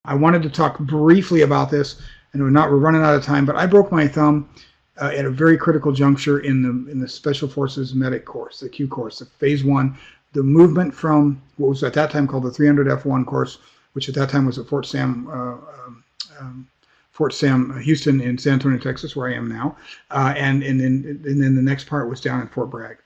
I wanted to talk briefly about this, and we're running out of time, but I broke my thumb at a very critical juncture in the Special Forces Medic course, the Q course, the Phase 1, the movement from what was at that time called the 300F1 course, which at that time was at Fort Sam Houston in San Antonio, Texas, where I am now, and then the next part was down at Fort Bragg.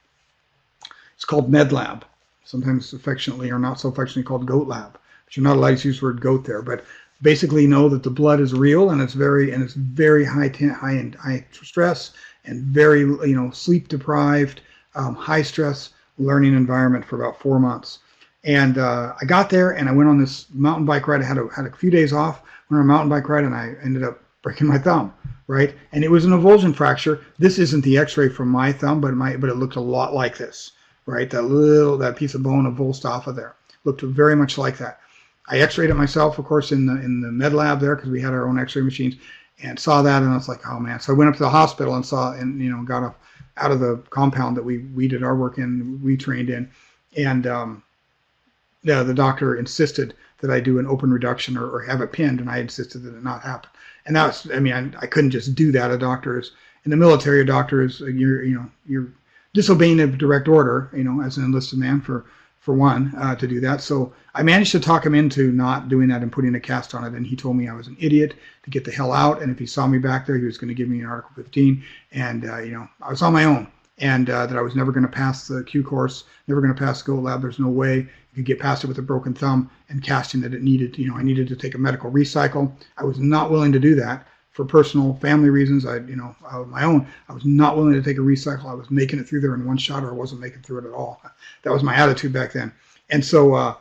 It's called Med Lab, sometimes affectionately or not so affectionately called Goat Lab. But you're not allowed to use the word goat there. But basically, know that the blood is real and it's very high stress and very sleep deprived, high stress learning environment for about 4 months. And I got there and I went on this mountain bike ride. I had a few days off. Went on a mountain bike ride and I ended up breaking my thumb. Right, and it was an avulsion fracture. This isn't the X-ray from my thumb, but it looked a lot like this. Right, that piece of bone avulsed off of there looked very much like that. I X-rayed it myself, of course, in the med lab there because we had our own X-ray machines, and saw that, and I was like, oh man. So I went up to the hospital and got out of the compound that we did our work in, we trained in, and the doctor insisted that I do an open reduction or have it pinned, and I insisted that it not happen. And that was, I couldn't just do that. A doctor is in the military. A doctor is you're disobeying a direct order, as an enlisted man for one, to do that. So I managed to talk him into not doing that and putting a cast on it. And he told me I was an idiot to get the hell out. And if he saw me back there, he was going to give me an Article 15. And, I was on my own. And that I was never going to pass the Q course, never going to pass the Goat Lab. There's no way you could get past it with a broken thumb and casting that it needed. I needed to take a medical recycle. I was not willing to do that. For personal family reasons, my own, I was not willing to take a recycle. I was making it through there in one shot, or I wasn't making through it at all. That was my attitude back then. And so I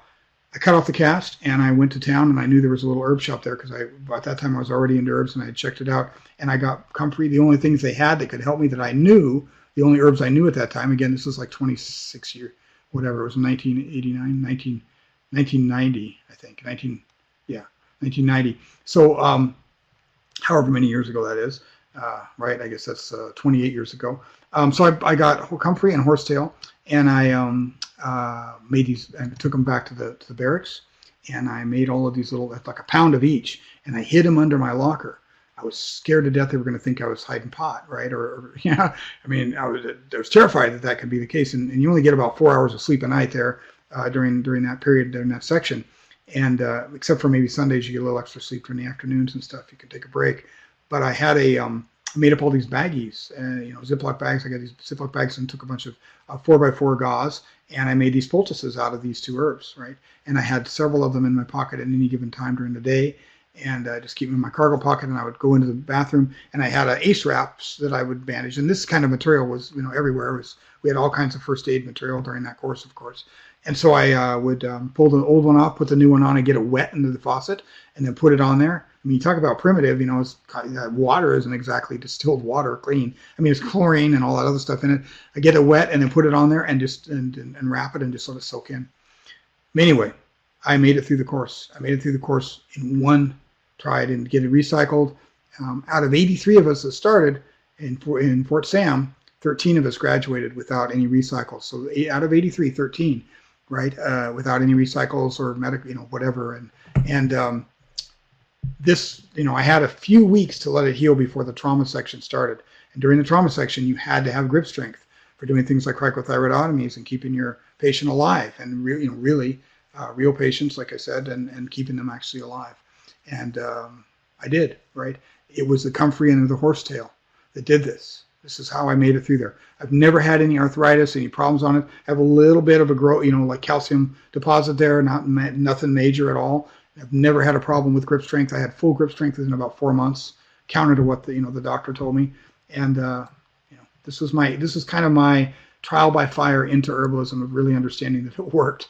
cut off the cast, and I went to town, and I knew there was a little herb shop there because at that time I was already into herbs, and I had checked it out, and I got comfrey. The only things they had that could help me that I knew, the only herbs I knew at that time, again, this was like 26 years, whatever, it was 1990, I think, 1990. So, however many years ago that is, right? I guess that's 28 years ago. So I got comfrey and horsetail, and I made these and took them back to the barracks, and I made all of these little, like a pound of each, and I hid them under my locker. I was scared to death they were going to think I was hiding pot, right? I was terrified that could be the case, and you only get about 4 hours of sleep a night there during that period, during that section. And except for maybe Sundays, you get a little extra sleep during the afternoons and stuff. You can take a break. But I had made up all these baggies, Ziploc bags. I got these Ziploc bags and took a bunch of 4x4 gauze, and I made these poultices out of these two herbs, right? And I had several of them in my pocket at any given time during the day, and just keep them in my cargo pocket. And I would go into the bathroom, and I had ace wraps that I would bandage. And this kind of material was, everywhere. We had all kinds of first aid material during that course, of course. And so I would pull the old one off, put the new one on, and get it wet into the faucet, and then put it on there. You talk about primitive, water isn't exactly distilled water, clean. It's chlorine and all that other stuff in it. I get it wet and then put it on there and just and wrap it and just let it soak in. Anyway, I made it through the course. I made it through the course in one try. I didn't get it recycled. Out of 83 of us that started in Fort Sam, 13 of us graduated without any recycles. So out of 83, 13. Right, without any recycles or whatever, and this, I had a few weeks to let it heal before the trauma section started. And during the trauma section, you had to have grip strength for doing things like cricothyroidotomies and keeping your patient alive, and really real patients, like I said, and keeping them actually alive. And I did, right. It was the comfrey and the horsetail that did this. This is how I made it through there. I've never had any arthritis, any problems on it. I have a little bit of a growth, like calcium deposit there, nothing major at all. I've never had a problem with grip strength. I had full grip strength within about 4 months, counter to what the doctor told me. And this is kind of my trial by fire into herbalism of really understanding that it worked.